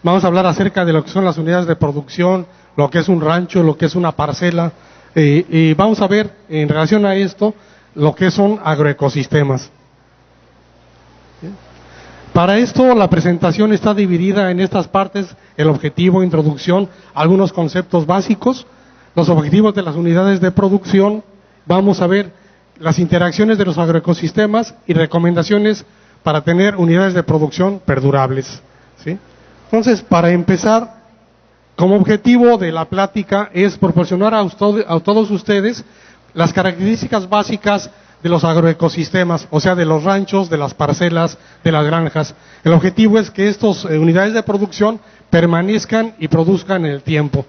Vamos a hablar acerca de lo que son las unidades de producción, lo que es un rancho, lo que es una parcela, y vamos a ver en relación a esto lo que son agroecosistemas. Para esto la presentación está dividida en estas partes: el objetivo, introducción, algunos conceptos básicos, los objetivos de las unidades de producción, vamos a ver las interacciones de los agroecosistemas y recomendaciones para tener unidades de producción perdurables, ¿sí? Entonces, para empezar, como objetivo de la plática es proporcionar a todos ustedes las características básicas de los agroecosistemas, o sea, de los ranchos, de las parcelas, de las granjas. El objetivo es que estas unidades de producción permanezcan y produzcan en el tiempo.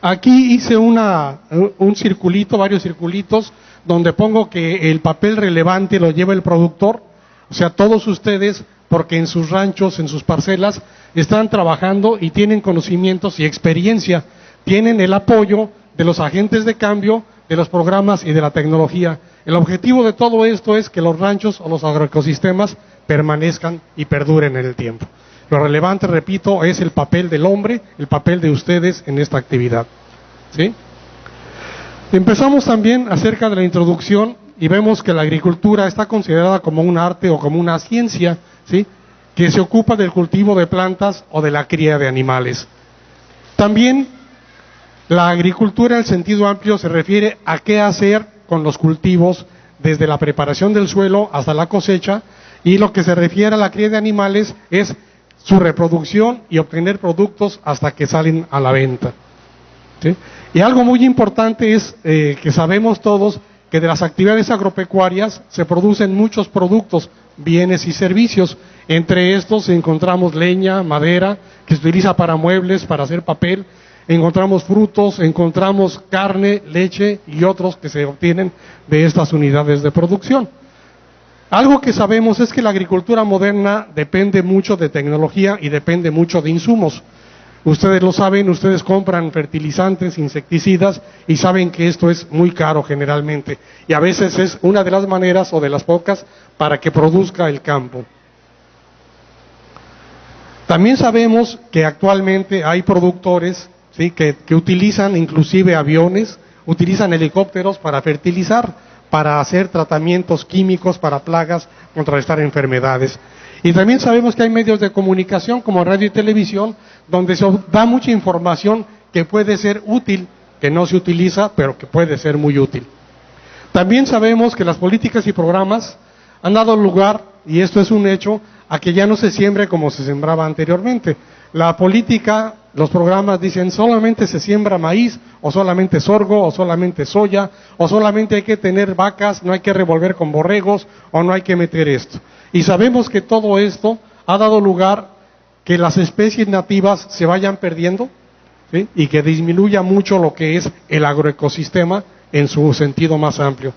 Aquí hice un circulito, varios circulitos, donde pongo que el papel relevante lo lleva el productor, o sea, todos ustedes, porque en sus ranchos, en sus parcelas, están trabajando y tienen conocimientos y experiencia, tienen el apoyo de los agentes de cambio, de los programas y de la tecnología. El objetivo de todo esto es que los ranchos o los agroecosistemas permanezcan y perduren en el tiempo. Lo relevante, repito, es el papel del hombre, el papel de ustedes en esta actividad, ¿sí? Empezamos también acerca de la introducción y vemos que la agricultura está considerada como un arte o como una ciencia, ¿sí?, que se ocupa del cultivo de plantas o de la cría de animales. También la agricultura en el sentido amplio se refiere a qué hacer con los cultivos desde la preparación del suelo hasta la cosecha, y lo que se refiere a la cría de animales es su reproducción y obtener productos hasta que salen a la venta, ¿sí? Y algo muy importante es que sabemos todos que de las actividades agropecuarias se producen muchos productos, bienes y servicios. Entre estos encontramos leña, madera, que se utiliza para muebles, para hacer papel, encontramos frutos, encontramos carne, leche y otros que se obtienen de estas unidades de producción. Algo que sabemos es que la agricultura moderna depende mucho de tecnología y depende mucho de insumos. Ustedes lo saben, ustedes compran fertilizantes, insecticidas, y saben que esto es muy caro generalmente, y a veces es una de las maneras o de las pocas para que produzca el campo. También sabemos que actualmente hay productores, ¿sí?, que utilizan inclusive aviones, utilizan helicópteros para fertilizar, para hacer tratamientos químicos para plagas, contrarrestar enfermedades. Y también sabemos que hay medios de comunicación como radio y televisión, donde se da mucha información que puede ser útil, que no se utiliza, pero que puede ser muy útil. También sabemos que las políticas y programas han dado lugar, y esto es un hecho, a que ya no se siembre como se sembraba anteriormente. La política, los programas dicen solamente se siembra maíz, o solamente sorgo, o solamente soya, o solamente hay que tener vacas, no hay que revolver con borregos, o no hay que meter esto. Y sabemos que todo esto ha dado lugar que las especies nativas se vayan perdiendo, ¿sí?, y que disminuya mucho lo que es el agroecosistema en su sentido más amplio.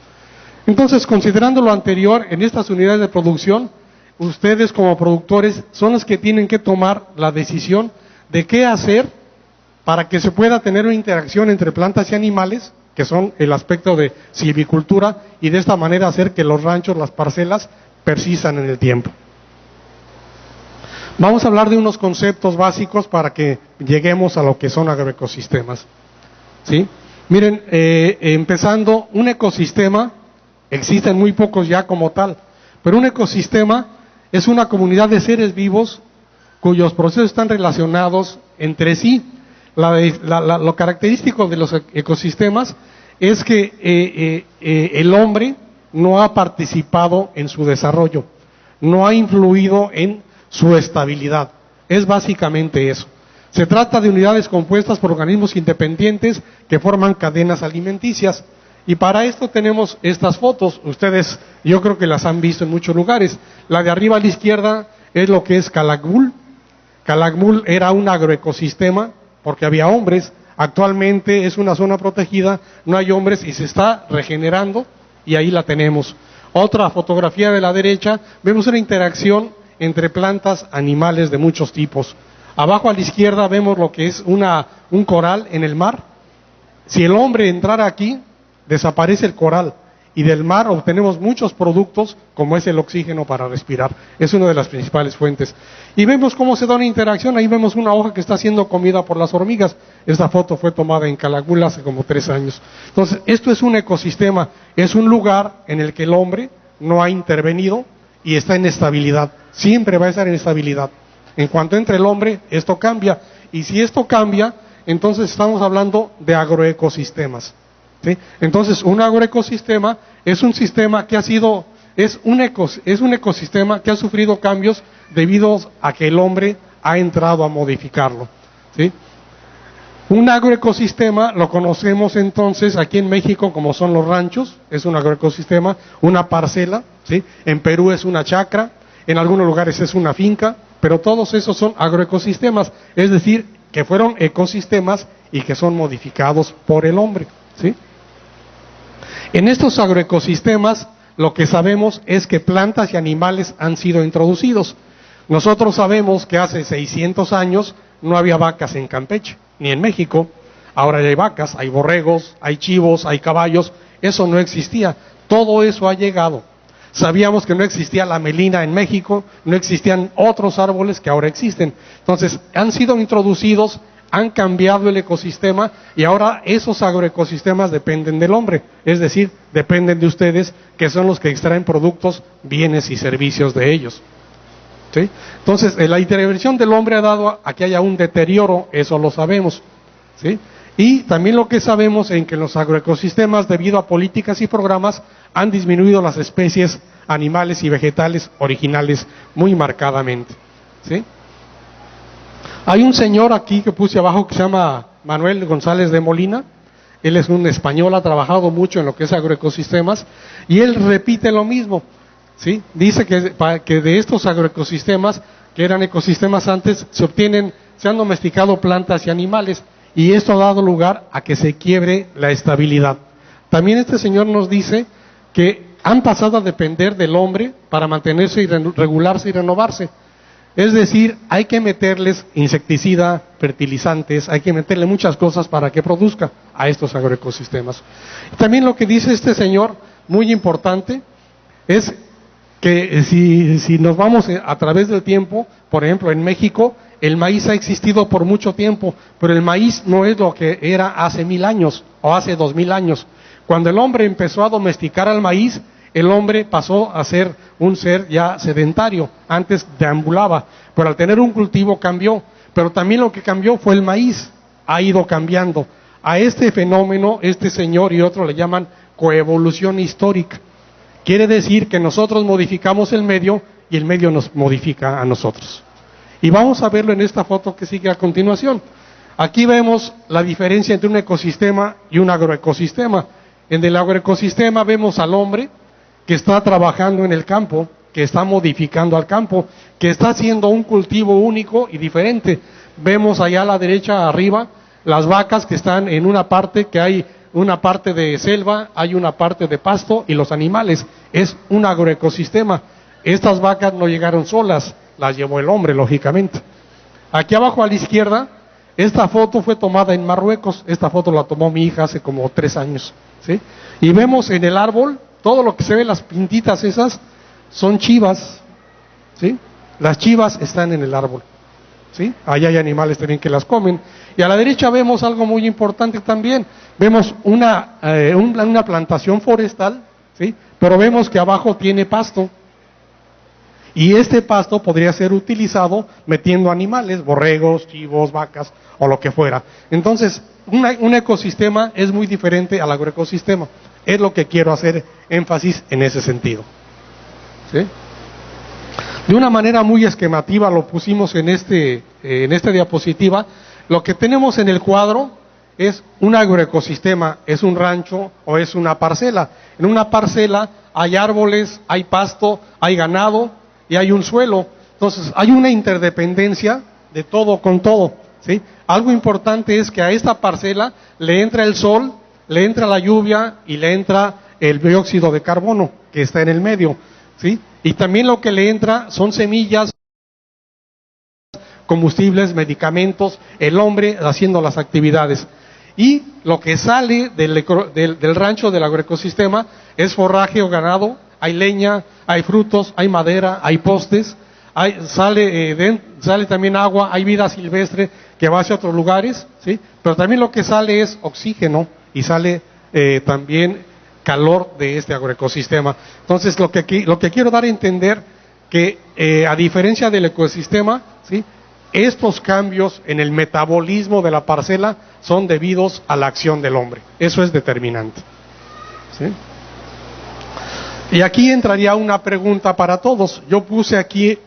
Entonces, considerando lo anterior, en estas unidades de producción, ustedes como productores son los que tienen que tomar la decisión de qué hacer para que se pueda tener una interacción entre plantas y animales, que son el aspecto de silvicultura, y de esta manera hacer que los ranchos, las parcelas, persistan en el tiempo. Vamos a hablar de unos conceptos básicos para que lleguemos a lo que son agroecosistemas, ¿sí? Miren, empezando, un ecosistema, existen muy pocos ya como tal, pero un ecosistema es una comunidad de seres vivos cuyos procesos están relacionados entre sí. Lo característico de los ecosistemas es que el hombre no ha participado en su desarrollo, no ha influido en su estabilidad. Es básicamente eso. Se trata de unidades compuestas por organismos independientes que forman cadenas alimenticias. Y para esto tenemos estas fotos. Ustedes, yo creo que las han visto en muchos lugares. La de arriba a la izquierda es lo que es Calakmul. Calakmul era un agroecosistema porque había hombres. Actualmente es una zona protegida, no hay hombres y se está regenerando, y ahí la tenemos. Otra fotografía de la derecha, vemos una interacción entre plantas, animales de muchos tipos. Abajo a la izquierda vemos lo que es un coral en el mar. Si el hombre entrara aquí, desaparece el coral y del mar obtenemos muchos productos como es el oxígeno para respirar. Es una de las principales fuentes. Y vemos cómo se da una interacción. Ahí vemos una hoja que está siendo comida por las hormigas. Esta foto fue tomada en Calakmul hace como 3 años. Entonces, esto es un ecosistema, es un lugar en el que el hombre no ha intervenido y está en estabilidad. Siempre va a estar en estabilidad. En cuanto entre el hombre, esto cambia. Y si esto cambia, entonces estamos hablando de agroecosistemas. ¿Sí? Entonces, un agroecosistema es un sistema que es un ecosistema que ha sufrido cambios debido a que el hombre ha entrado a modificarlo. ¿Sí? Un agroecosistema lo conocemos entonces aquí en México como son los ranchos, es un agroecosistema, una parcela, ¿sí? En Perú es una chacra, en algunos lugares es una finca, pero todos esos son agroecosistemas, es decir, que fueron ecosistemas y que son modificados por el hombre, ¿sí? En estos agroecosistemas lo que sabemos es que plantas y animales han sido introducidos. Nosotros sabemos que hace 600 años no había vacas en Campeche, ni en México. Ahora ya hay vacas, hay borregos, hay chivos, hay caballos. Eso no existía. Todo eso ha llegado. Sabíamos que no existía la melina en México, no existían otros árboles que ahora existen. Entonces, han sido introducidos, han cambiado el ecosistema y ahora esos agroecosistemas dependen del hombre, es decir, dependen de ustedes, que son los que extraen productos, bienes y servicios de ellos. ¿Sí? Entonces, la intervención del hombre ha dado a que haya un deterioro, eso lo sabemos. ¿Sí? Y también lo que sabemos es que en los agroecosistemas, debido a políticas y programas, han disminuido las especies animales y vegetales originales muy marcadamente. ¿Sí? Hay un señor aquí que puse abajo que se llama Manuel González de Molina. Él es un español, ha trabajado mucho en lo que es agroecosistemas y él repite lo mismo. ¿Sí? Dice que de estos agroecosistemas, que eran ecosistemas antes, se han domesticado plantas y animales y esto ha dado lugar a que se quiebre la estabilidad. También este señor nos dice que han pasado a depender del hombre para mantenerse y regularse y renovarse. Es decir, hay que meterles insecticida, fertilizantes, hay que meterle muchas cosas para que produzca a estos agroecosistemas. También lo que dice este señor, muy importante, es que si nos vamos a través del tiempo, por ejemplo, en México, el maíz ha existido por mucho tiempo, pero el maíz no es lo que era hace 1000 años o hace 2000 años. Cuando el hombre empezó a domesticar al maíz, el hombre pasó a ser un ser ya sedentario, antes deambulaba, pero al tener un cultivo cambió, pero también lo que cambió fue el maíz, ha ido cambiando. A este fenómeno, este señor y otro le llaman coevolución histórica. Quiere decir que nosotros modificamos el medio y el medio nos modifica a nosotros. Y vamos a verlo en esta foto que sigue a continuación. Aquí vemos la diferencia entre un ecosistema y un agroecosistema. En el agroecosistema vemos al hombre que está trabajando en el campo, que está modificando al campo, que está haciendo un cultivo único y diferente. Vemos allá a la derecha arriba las vacas que están en una parte que hay una parte de selva, hay una parte de pasto y los animales. Es un agroecosistema. Estas vacas no llegaron solas, las llevó el hombre, lógicamente. Aquí abajo a la izquierda, esta foto fue tomada en Marruecos. Esta foto la tomó mi hija hace como 3 años. ¿Sí? Y vemos en el árbol, todo lo que se ve, las pintitas esas, son chivas. ¿Sí? Las chivas están en el árbol. ¿Sí? Allá hay animales también que las comen. Y a la derecha vemos algo muy importante también. Vemos una plantación forestal, ¿sí? Pero vemos que abajo tiene pasto. Y este pasto podría ser utilizado metiendo animales, borregos, chivos, vacas o lo que fuera. Entonces, un ecosistema es muy diferente al agroecosistema. Es lo que quiero hacer énfasis en ese sentido. ¿Sí? De una manera muy esquemativa lo pusimos en esta diapositiva. Lo que tenemos en el cuadro es un agroecosistema, es un rancho o es una parcela. En una parcela hay árboles, hay pasto, hay ganado y hay un suelo. Entonces hay una interdependencia de todo con todo, ¿sí? Algo importante es que a esta parcela le entra el sol, le entra la lluvia y le entra el dióxido de carbono que está en el medio, ¿sí? Y también lo que le entra son semillas, combustibles, medicamentos, el hombre haciendo las actividades. Y lo que sale del rancho, del agroecosistema, es forraje o ganado, hay leña, hay frutos, hay madera, hay postes, sale también agua, hay vida silvestre que va hacia otros lugares, ¿sí? Pero también lo que sale es oxígeno y sale también calor de este agroecosistema. Entonces, lo que quiero dar a entender que a diferencia del ecosistema, ¿sí?, estos cambios en el metabolismo de la parcela son debidos a la acción del hombre. Eso es determinante, ¿sí? Y aquí entraría una pregunta para todos. Yo puse aquí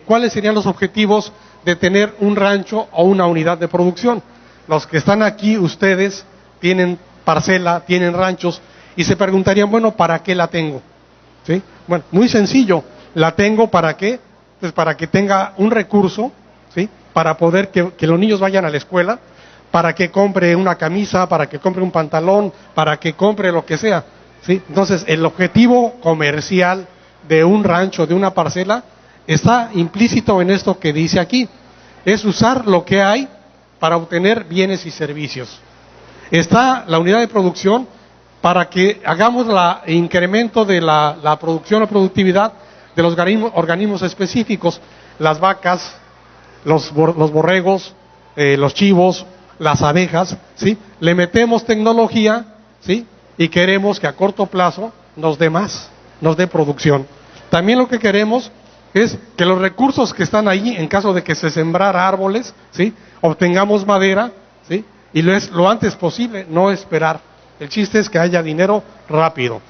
cuáles serían los objetivos de tener un rancho o una unidad de producción. Los que están aquí, ustedes tienen parcela, tienen ranchos, y se preguntarían, bueno, ¿para qué la tengo? ¿Sí? Bueno, muy sencillo. ¿La tengo para qué? Pues para que tenga un recurso, ¿sí?, para poder que los niños vayan a la escuela, para que compre una camisa, para que compre un pantalón, para que compre lo que sea, ¿sí? Entonces, el objetivo comercial de un rancho, de una parcela, está implícito en esto que dice aquí. Es usar lo que hay para obtener bienes y servicios. Está la unidad de producción para que hagamos el incremento de la producción o productividad de los organismos específicos, las vacas, los borregos, los chivos, las abejas, ¿sí? Le metemos tecnología, ¿sí?, y queremos que a corto plazo nos dé más, nos dé producción. También lo que queremos es que los recursos que están ahí, en caso de que se sembrara árboles, ¿sí?, obtengamos madera, ¿sí?, y lo antes posible, no esperar. El chiste es que haya dinero rápido.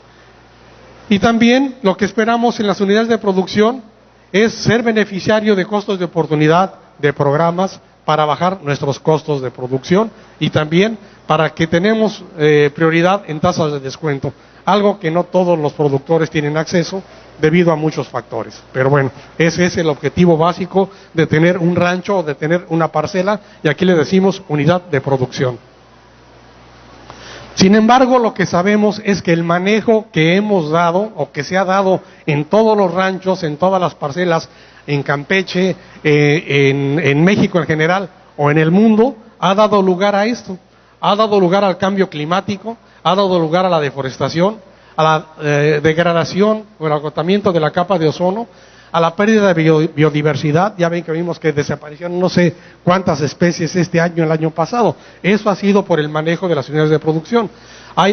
Y también lo que esperamos en las unidades de producción es ser beneficiario de costos de oportunidad, de programas, para bajar nuestros costos de producción y también para que tenemos prioridad en tasas de descuento, algo que no todos los productores tienen acceso debido a muchos factores. Pero bueno, ese es el objetivo básico de tener un rancho o de tener una parcela, y aquí le decimos unidad de producción. Sin embargo, lo que sabemos es que el manejo que hemos dado o que se ha dado en todos los ranchos, en todas las parcelas, en Campeche, en México en general o en el mundo, ha dado lugar a esto. Ha dado lugar al cambio climático, ha dado lugar a la deforestación, a la degradación o el agotamiento de la capa de ozono, a la pérdida de biodiversidad. Ya ven que vimos que desaparecieron no sé cuántas especies este año, el año pasado. Eso ha sido por el manejo de las unidades de producción.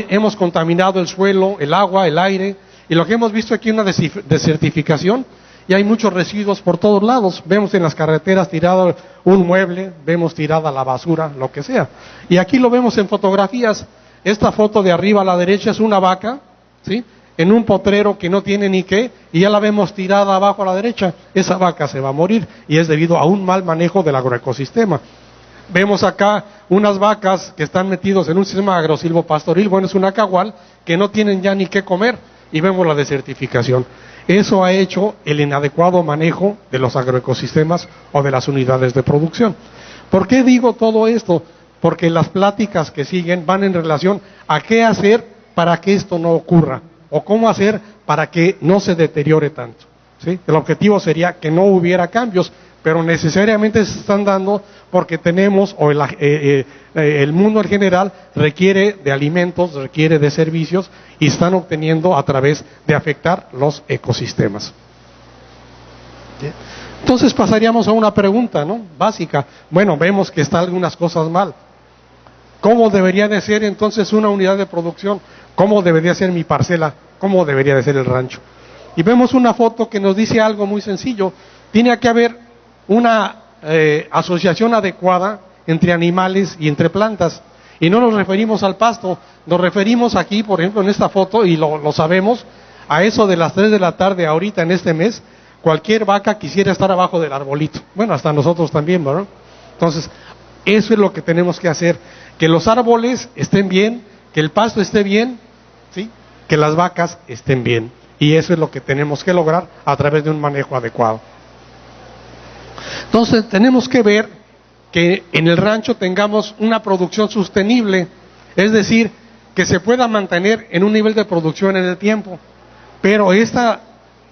Hemos contaminado el suelo, el agua, el aire, y lo que hemos visto aquí es una desertificación, y hay muchos residuos por todos lados. Vemos en las carreteras tirado un mueble, vemos tirada la basura, lo que sea. Y aquí lo vemos en fotografías. Esta foto de arriba a la derecha es una vaca, ¿sí?, en un potrero que no tiene ni qué, y ya la vemos tirada abajo a la derecha. Esa vaca se va a morir, y es debido a un mal manejo del agroecosistema. Vemos acá unas vacas que están metidos en un sistema agrosilvopastoril, bueno, es una cagual, que no tienen ya ni qué comer, y vemos la desertificación. Eso ha hecho el inadecuado manejo de los agroecosistemas o de las unidades de producción. ¿Por qué digo todo esto? Porque las pláticas que siguen van en relación a qué hacer para que esto no ocurra, o cómo hacer para que no se deteriore tanto, ¿sí? El objetivo sería que no hubiera cambios, pero necesariamente se están dando porque tenemos, o el mundo en general requiere de alimentos, requiere de servicios, y están obteniendo a través de afectar los ecosistemas. ¿Sí? Entonces pasaríamos a una pregunta, ¿no?, básica. Bueno, vemos que están algunas cosas mal. ¿Cómo debería de ser entonces una unidad de producción? ¿Cómo debería ser mi parcela? ¿Cómo debería de ser el rancho? Y vemos una foto que nos dice algo muy sencillo. Tiene que haber una asociación adecuada entre animales y entre plantas. Y no nos referimos al pasto, nos referimos aquí, por ejemplo, en esta foto, y lo sabemos, a eso de las 3 de la tarde ahorita en este mes, cualquier vaca quisiera estar abajo del arbolito. Bueno, hasta nosotros también, ¿verdad? Entonces, eso es lo que tenemos que hacer, que los árboles estén bien, que el pasto esté bien, ¿sí?, que las vacas estén bien. Y eso es lo que tenemos que lograr a través de un manejo adecuado. Entonces, tenemos que ver que en el rancho tengamos una producción sostenible, es decir, que se pueda mantener en un nivel de producción en el tiempo, pero esta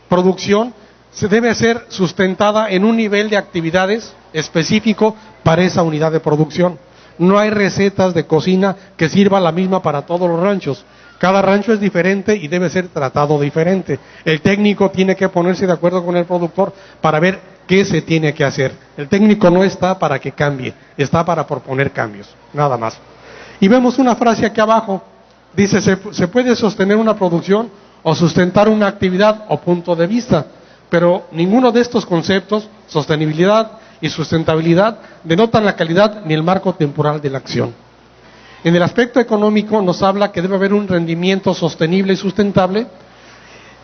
producción se debe ser sustentada en un nivel de actividades específico para esa unidad de producción. No hay recetas de cocina que sirva la misma para todos los ranchos. Cada rancho es diferente y debe ser tratado diferente. El técnico tiene que ponerse de acuerdo con el productor para ver qué se tiene que hacer. El técnico no está para que cambie, está para proponer cambios, nada más. Y vemos una frase aquí abajo, dice, se puede sostener una producción o sustentar una actividad o punto de vista, pero ninguno de estos conceptos, sostenibilidad y sustentabilidad, denotan la calidad ni el marco temporal de la acción. En el aspecto económico nos habla que debe haber un rendimiento sostenible y sustentable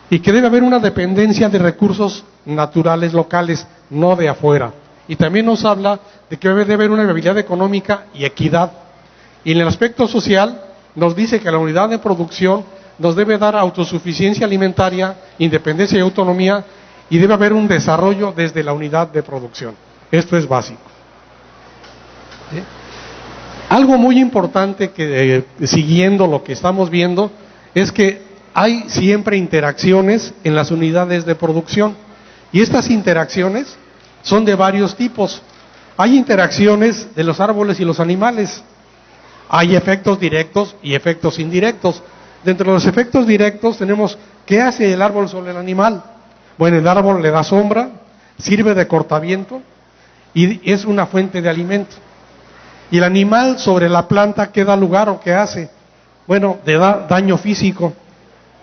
y que debe haber una dependencia de recursos naturales locales, no de afuera. Y también nos habla de que debe haber una viabilidad económica y equidad. Y en el aspecto social nos dice que la unidad de producción nos debe dar autosuficiencia alimentaria, independencia y autonomía, y debe haber un desarrollo desde la unidad de producción. Esto es básico. ¿Sí? Algo muy importante que siguiendo lo que estamos viendo es que hay siempre interacciones en las unidades de producción y estas interacciones son de varios tipos. Hay interacciones de los árboles y los animales, hay efectos directos y efectos indirectos. Dentro de los efectos directos tenemos ¿qué hace el árbol sobre el animal? Bueno, el árbol le da sombra, sirve de cortaviento y es una fuente de alimento. Y el animal sobre la planta, ¿qué da lugar o qué hace? Bueno, le da daño físico.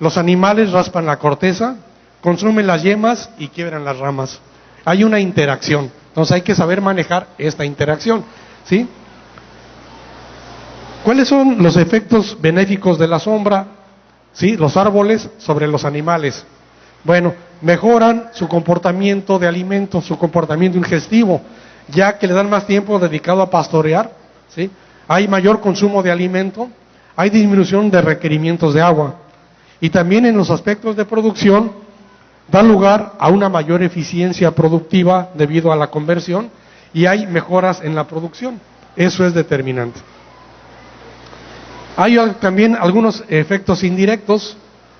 Los animales raspan la corteza, consumen las yemas y quiebran las ramas. Hay una interacción, entonces hay que saber manejar esta interacción, ¿sí? ¿Cuáles son los efectos benéficos de la sombra? ¿Sí? Los árboles sobre los animales. Bueno, mejoran su comportamiento de alimento, su comportamiento ingestivo, ya que le dan más tiempo dedicado a pastorear, ¿sí? Hay mayor consumo de alimento, hay disminución de requerimientos de agua. Y también en los aspectos de producción, da lugar a una mayor eficiencia productiva debido a la conversión y hay mejoras en la producción. Eso es determinante. Hay también algunos efectos indirectos,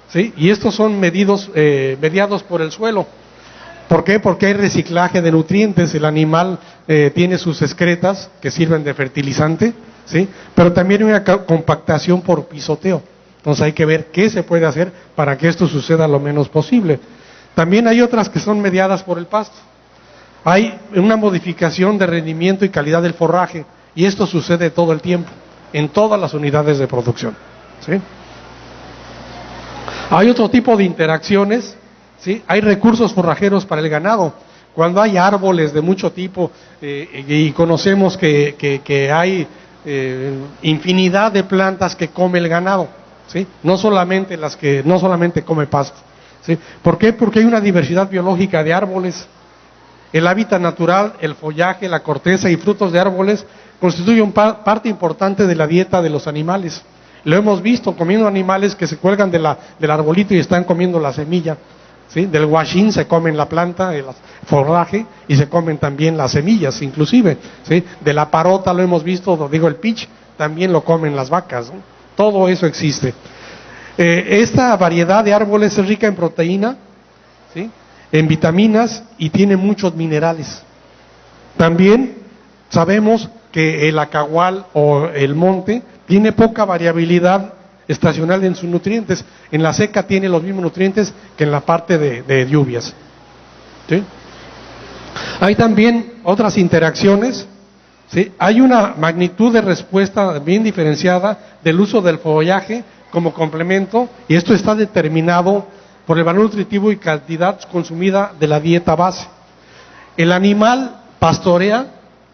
¿sí? Y estos son mediados por el suelo. ¿Por qué? Porque hay reciclaje de nutrientes, el animal tiene sus excretas que sirven de fertilizante, ¿sí? Pero también hay una compactación por pisoteo. Entonces hay que ver qué se puede hacer para que esto suceda lo menos posible. También hay otras que son mediadas por el pasto. Hay una modificación de rendimiento y calidad del forraje, y esto sucede todo el tiempo, en todas las unidades de producción, ¿sí? Hay otro tipo de interacciones, ¿sí? Hay recursos forrajeros para el ganado. Cuando hay árboles de mucho tipo y conocemos que hay infinidad de plantas que come el ganado, ¿sí? No solamente come pasto, ¿sí? ¿Por qué? Porque hay una diversidad biológica de árboles. El hábitat natural, el follaje, la corteza y frutos de árboles constituyen parte importante de la dieta de los animales. Lo hemos visto comiendo animales que se cuelgan del arbolito y están comiendo la semilla, ¿sí? Del guachín se comen la planta, el forraje, y se comen también las semillas, inclusive, ¿sí? De la parota lo hemos visto, el pitch, también lo comen las vacas, ¿no? Todo eso existe. Esta variedad de árboles es rica en proteína, ¿sí? En vitaminas y tiene muchos minerales. También sabemos que el acahual o el monte tiene poca variabilidad estacional en sus nutrientes. En la seca tiene los mismos nutrientes que en la parte de lluvias, ¿sí? Hay también otras interacciones, ¿sí? Hay una magnitud de respuesta bien diferenciada del uso del follaje como complemento, y esto está determinado por el valor nutritivo y cantidad consumida de la dieta base. El animal pastorea,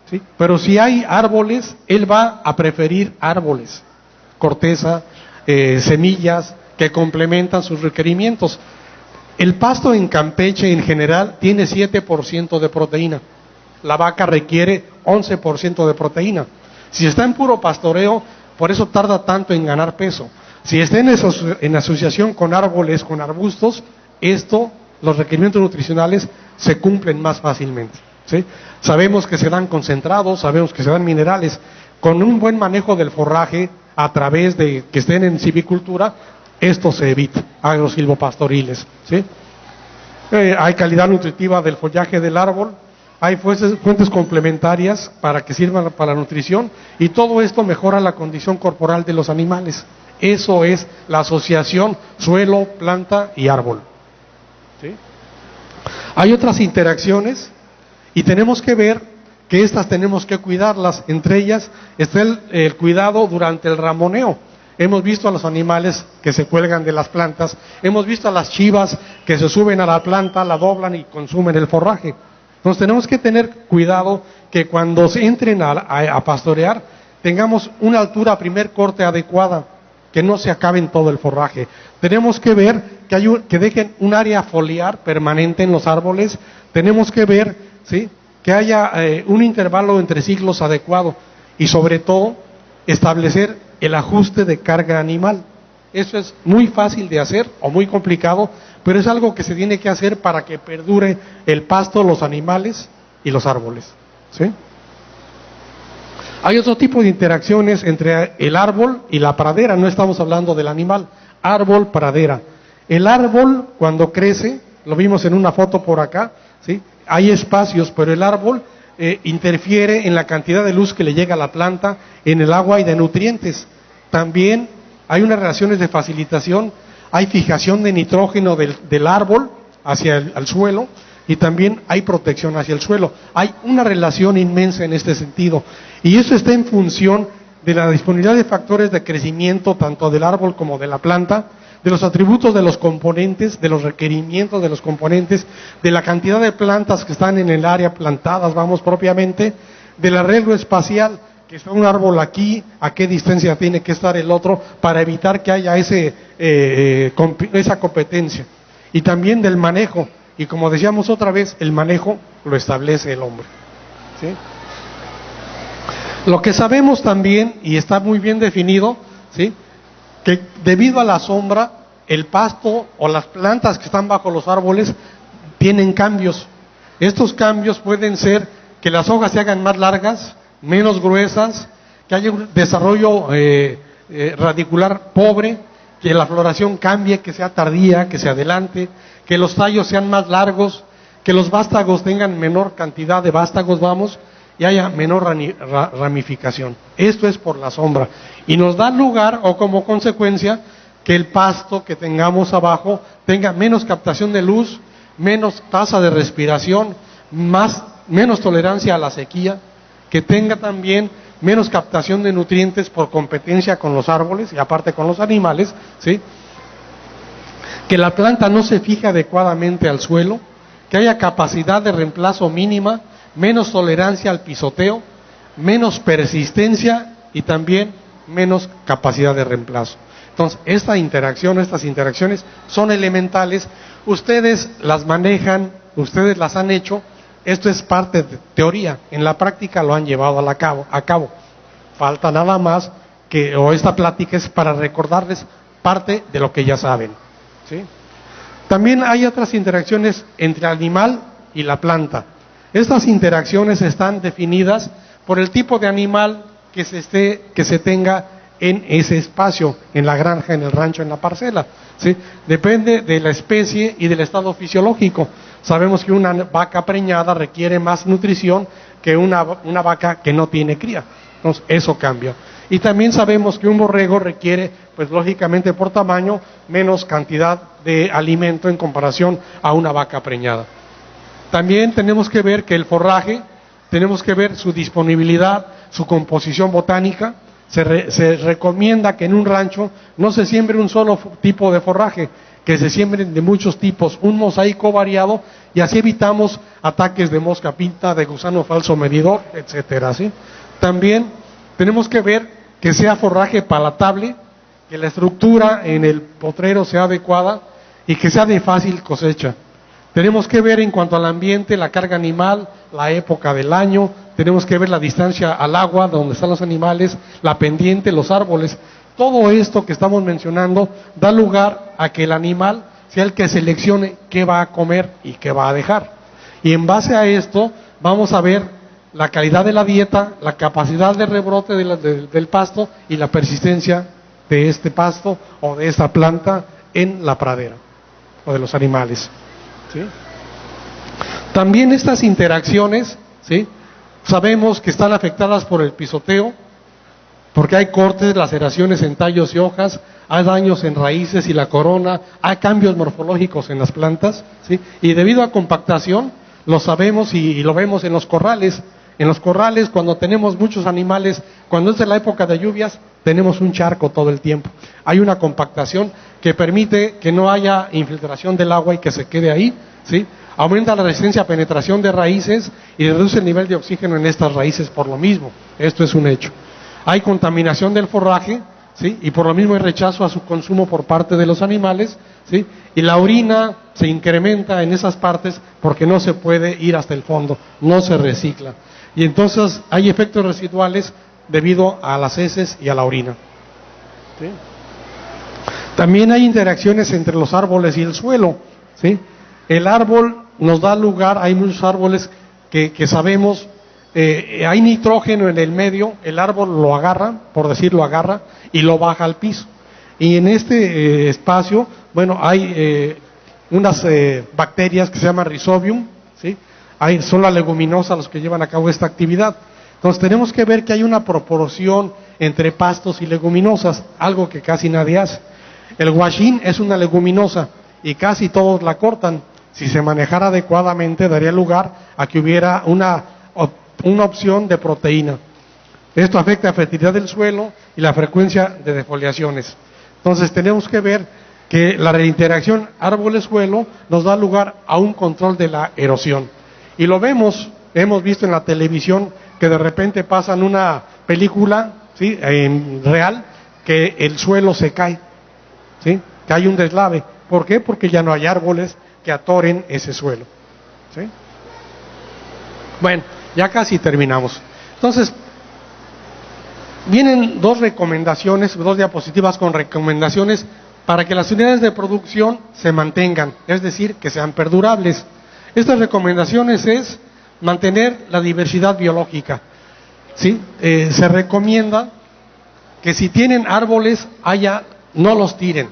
¿sí? Pero si hay árboles, él va a preferir árboles, corteza, semillas que complementan sus requerimientos. El pasto en Campeche en general tiene 7% de proteína. La vaca requiere 11% de proteína. Si está en puro pastoreo, por eso tarda tanto en ganar peso. Si está en asociación con árboles, con arbustos, los requerimientos nutricionales se cumplen más fácilmente, ¿sí? Sabemos que se dan concentrados, sabemos que se dan minerales. Con un buen manejo del forraje, a través de que estén en silvicultura, esto se evita, agrosilvopastoriles, ¿sí? Hay calidad nutritiva del follaje del árbol, hay fuentes complementarias para que sirvan para la nutrición, y todo esto mejora la condición corporal de los animales. Eso es la asociación suelo, planta y árbol. ¿Sí? Hay otras interacciones y tenemos que ver que estas tenemos que cuidarlas. Entre ellas está el cuidado durante el ramoneo. Hemos visto a los animales que se cuelgan de las plantas, hemos visto a las chivas que se suben a la planta, la doblan y consumen el forraje. Entonces tenemos que tener cuidado que cuando se entren a pastorear tengamos una altura a primer corte adecuada, que no se acabe en todo el forraje. Tenemos que ver que dejen un área foliar permanente en los árboles. Tenemos que ver, ¿sí?, que haya un intervalo entre ciclos adecuado, y sobre todo establecer el ajuste de carga animal. Eso es muy fácil de hacer o muy complicado, pero es algo que se tiene que hacer para que perdure el pasto, los animales y los árboles. ¿Sí? Hay otro tipo de interacciones entre el árbol y la pradera. No estamos hablando del animal. Árbol, pradera. El árbol, cuando crece, lo vimos en una foto por acá, ¿sí?, hay espacios, pero el árbol interfiere en la cantidad de luz que le llega a la planta, en el agua y de nutrientes. También hay unas relaciones de facilitación, hay fijación de nitrógeno del árbol hacia el suelo, y también hay protección hacia el suelo. Hay una relación inmensa en este sentido, y eso está en función de la disponibilidad de factores de crecimiento tanto del árbol como de la planta, de los atributos de los componentes, de los requerimientos de los componentes, de la cantidad de plantas que están en el área plantadas, vamos, propiamente, del arreglo espacial, que está un árbol aquí, a qué distancia tiene que estar el otro, para evitar que haya esa competencia. Y también del manejo, y como decíamos otra vez, el manejo lo establece el hombre. ¿Sí? Lo que sabemos también, y está muy bien definido, ¿sí?, que debido a la sombra, el pasto o las plantas que están bajo los árboles tienen cambios. Estos cambios pueden ser que las hojas se hagan más largas, menos gruesas, que haya un desarrollo radicular pobre, que la floración cambie, que sea tardía, que se adelante, que los tallos sean más largos, que los vástagos tengan menor cantidad de vástagos, vamos, y haya menor ramificación. Esto es por la sombra, y nos da lugar, o como consecuencia, que el pasto que tengamos abajo tenga menos captación de luz, menos tasa de respiración, menos tolerancia a la sequía, que tenga también menos captación de nutrientes por competencia con los árboles y aparte con los animales, ¿sí?, que la planta no se fija adecuadamente al suelo, que haya capacidad de reemplazo mínima, menos tolerancia al pisoteo, menos persistencia y también menos capacidad de reemplazo. Entonces, estas interacciones son elementales. Ustedes las manejan, ustedes las han hecho. Esto es parte de teoría. En la práctica lo han llevado a cabo. Falta nada más esta plática es para recordarles parte de lo que ya saben. ¿Sí? También hay otras interacciones entre el animal y la planta. Estas interacciones están definidas por el tipo de animal que se tenga en ese espacio, en la granja, en el rancho, en la parcela. ¿Sí? Depende de la especie y del estado fisiológico. Sabemos que una vaca preñada requiere más nutrición que una vaca que no tiene cría. Entonces, eso cambia. Y también sabemos que un borrego requiere, pues lógicamente por tamaño, menos cantidad de alimento en comparación a una vaca preñada. También tenemos que ver que el forraje, tenemos que ver su disponibilidad, su composición botánica. Se recomienda que en un rancho no se siembre un solo tipo de forraje, que se siembren de muchos tipos, un mosaico variado, y así evitamos ataques de mosca pinta, de gusano falso medidor, etcétera, ¿sí? También tenemos que ver que sea forraje palatable, que la estructura en el potrero sea adecuada y que sea de fácil cosecha. Tenemos que ver en cuanto al ambiente, la carga animal, la época del año, tenemos que ver la distancia al agua, donde están los animales, la pendiente, los árboles. Todo esto que estamos mencionando da lugar a que el animal sea el que seleccione qué va a comer y qué va a dejar. Y en base a esto vamos a ver la calidad de la dieta, la capacidad de rebrote del pasto y la persistencia de este pasto o de esta planta en la pradera o de los animales. ¿Sí? También estas interacciones, ¿sí?, sabemos que están afectadas por el pisoteo, porque hay cortes, laceraciones en tallos y hojas, hay daños en raíces y la corona, hay cambios morfológicos en las plantas, ¿sí? Y debido a compactación, lo sabemos y lo vemos en los corrales. En los corrales, cuando tenemos muchos animales, cuando es de la época de lluvias, tenemos un charco todo el tiempo. Hay una compactación que permite que no haya infiltración del agua y que se quede ahí, ¿sí? Aumenta la resistencia a penetración de raíces y reduce el nivel de oxígeno en estas raíces por lo mismo. Esto es un hecho. Hay contaminación del forraje, ¿sí?, y por lo mismo hay rechazo a su consumo por parte de los animales, ¿sí?, y la orina se incrementa en esas partes porque no se puede ir hasta el fondo, no se recicla. Y entonces hay efectos residuales debido a las heces y a la orina, ¿sí? También hay interacciones entre los árboles y el suelo, ¿sí? El árbol nos da lugar, hay muchos árboles que sabemos, hay nitrógeno en el medio, el árbol lo agarra, por decirlo agarra, y lo baja al piso. Y en este espacio, bueno, hay unas bacterias que se llaman Rhizobium, ¿sí? Son las leguminosas los que llevan a cabo esta actividad. Entonces tenemos que ver que hay una proporción entre pastos y leguminosas, algo que casi nadie hace. El guachín es una leguminosa y casi todos la cortan. Si se manejara adecuadamente, daría lugar a que hubiera una opción de proteína. Esto afecta la fertilidad del suelo y la frecuencia de defoliaciones. Entonces tenemos que ver que la reinteracción árboles-suelo nos da lugar a un control de la erosión. Y lo vemos, hemos visto en la televisión que de repente pasan una película, ¿sí?, en real, que el suelo se cae, ¿sí?, que hay un deslave. ¿Por qué? Porque ya no hay árboles que atoren ese suelo, ¿sí? Bueno, ya casi terminamos. Entonces, vienen dos recomendaciones, dos diapositivas con recomendaciones para que las unidades de producción se mantengan, es decir, que sean perdurables. Estas recomendaciones es mantener la diversidad biológica, ¿sí? Se recomienda que si tienen árboles, no los tiren,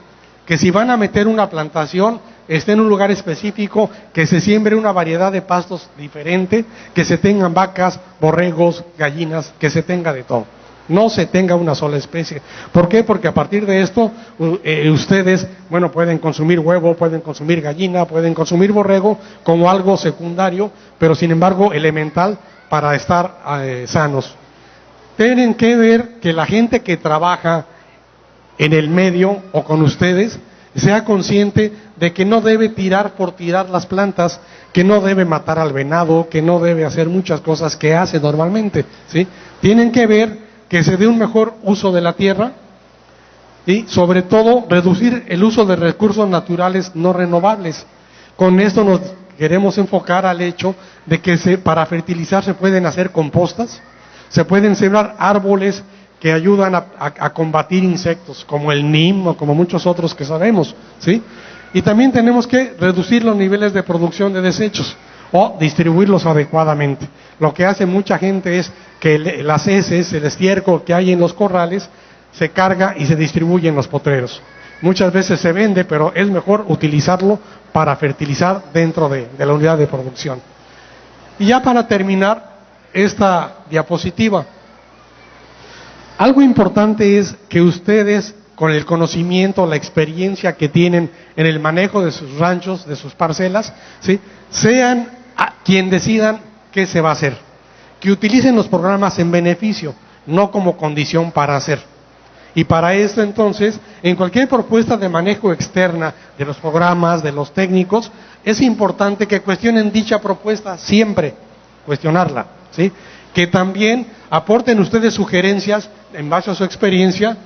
que si van a meter una plantación, esté en un lugar específico, que se siembre una variedad de pastos diferente, que se tengan vacas, borregos, gallinas, que se tenga de todo. No se tenga una sola especie. ¿Por qué? Porque a partir de esto, ustedes, bueno, pueden consumir huevo, pueden consumir gallina, pueden consumir borrego como algo secundario, pero sin embargo elemental para estar sanos. Tienen que ver que la gente que trabaja en el medio o con ustedes sea consciente de que no debe tirar por tirar las plantas, que no debe matar al venado, que no debe hacer muchas cosas que hace normalmente, ¿sí? Tienen que ver que se dé un mejor uso de la tierra y sobre todo reducir el uso de recursos naturales no renovables. Con esto nos queremos enfocar al hecho de que para fertilizar se pueden hacer compostas, se pueden sembrar árboles que ayudan a combatir insectos, como el NIM o como muchos otros que sabemos, ¿sí? Y también tenemos que reducir los niveles de producción de desechos o distribuirlos adecuadamente. Lo que hace mucha gente es que las heces, el estiércol que hay en los corrales, se carga y se distribuye en los potreros. Muchas veces se vende, pero es mejor utilizarlo para fertilizar dentro de la unidad de producción. Y ya para terminar esta diapositiva, algo importante es que ustedes, con el conocimiento, la experiencia que tienen en el manejo de sus ranchos, de sus parcelas, ¿sí?, sean quien decidan qué se va a hacer. Que utilicen los programas en beneficio, no como condición para hacer. Y para esto entonces, en cualquier propuesta de manejo externa de los programas, de los técnicos, es importante que cuestionen dicha propuesta, siempre cuestionarla, ¿sí? Que también aporten ustedes sugerencias en base a su experiencia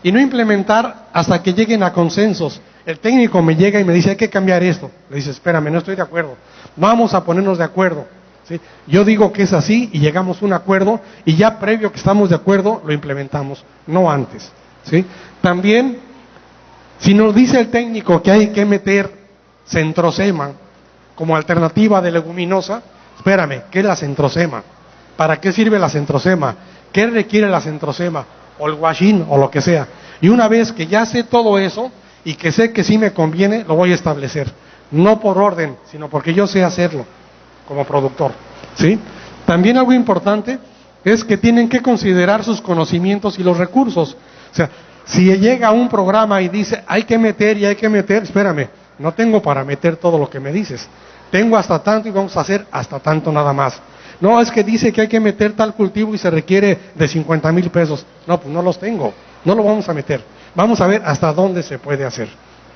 y no implementar hasta que lleguen a consensos. El técnico me llega y me dice, hay que cambiar esto. Le dice, espérame, no estoy de acuerdo. Vamos a ponernos de acuerdo, ¿sí? Yo digo que es así y llegamos a un acuerdo y ya previo que estamos de acuerdo lo implementamos, no antes, ¿sí? También, si nos dice el técnico que hay que meter centrosema como alternativa de leguminosa, espérame, ¿qué es la centrosema? ¿Para qué sirve la centrosema? ¿Qué requiere la centrosema? O el guachín, o lo que sea. Y una vez que ya sé todo eso, y que sé que sí me conviene, lo voy a establecer. No por orden, sino porque yo sé hacerlo. como productor, ¿sí? También algo importante es que tienen que considerar sus conocimientos y los recursos. O sea, si llega un programa y dice, hay que meter y hay que meter, espérame, no tengo para meter todo lo que me dices. Tengo hasta tanto y vamos a hacer hasta tanto nada más. No, es que dice que hay que meter tal cultivo y se requiere de 50,000 pesos. No, pues no los tengo, no lo vamos a meter. Vamos a ver hasta dónde se puede hacer.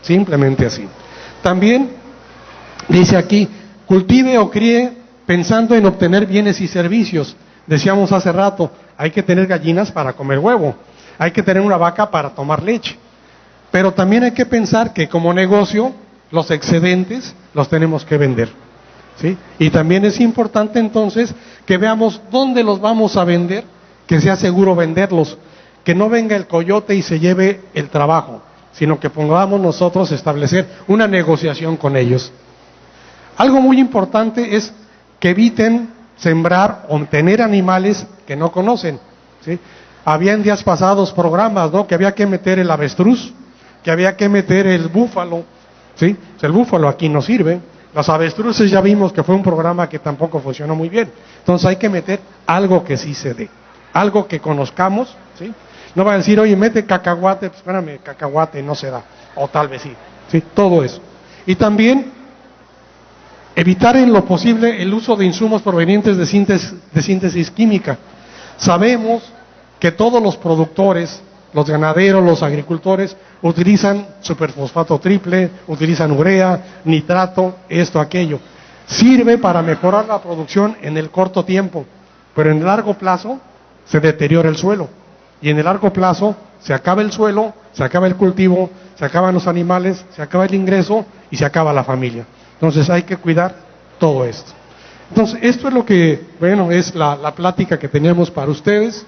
Simplemente así. También dice aquí, cultive o críe pensando en obtener bienes y servicios. Decíamos hace rato, hay que tener gallinas para comer huevo, hay que tener una vaca para tomar leche. Pero también hay que pensar que como negocio, los excedentes los tenemos que vender, ¿sí? Y también es importante entonces que veamos dónde los vamos a vender, que sea seguro venderlos, que no venga el coyote y se lleve el trabajo, sino que pongamos nosotros establecer una negociación con ellos. Algo muy importante es que eviten sembrar o tener animales que no conocen, ¿sí? Había en días pasados programas, ¿no?, que había que meter el avestruz, que había que meter el búfalo, ¿sí? El búfalo aquí no sirve. Los avestruces ya vimos que fue un programa que tampoco funcionó muy bien. Entonces hay que meter algo que sí se dé, algo que conozcamos, ¿sí? No va a decir, oye, mete cacahuate, pues espérame, cacahuate no se da, o tal vez sí, ¿sí? Todo eso. Y también evitar en lo posible el uso de insumos provenientes de síntesis química. Sabemos que todos los productores, los ganaderos, los agricultores, utilizan superfosfato triple, utilizan urea, nitrato, esto, aquello. Sirve para mejorar la producción en el corto tiempo, pero en el largo plazo se deteriora el suelo. Y en el largo plazo se acaba el suelo, se acaba el cultivo, se acaban los animales, se acaba el ingreso y se acaba la familia. Entonces hay que cuidar todo esto. Entonces esto es lo que, bueno, es la plática que teníamos para ustedes,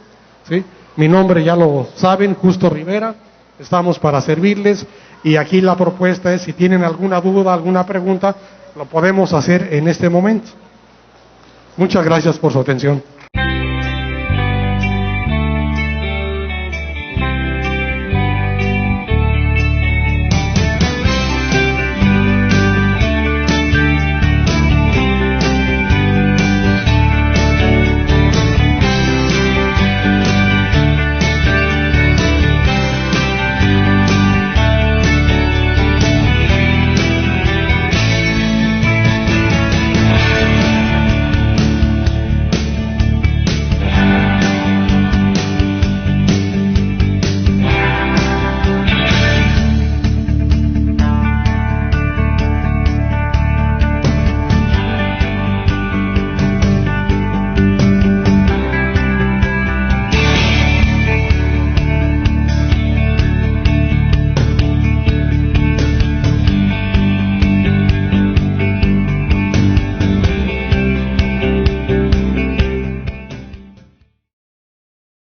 ¿sí? Mi nombre ya lo saben, Justo Rivera, estamos para servirles y aquí la propuesta es, si tienen alguna duda, alguna pregunta, lo podemos hacer en este momento. Muchas gracias por su atención.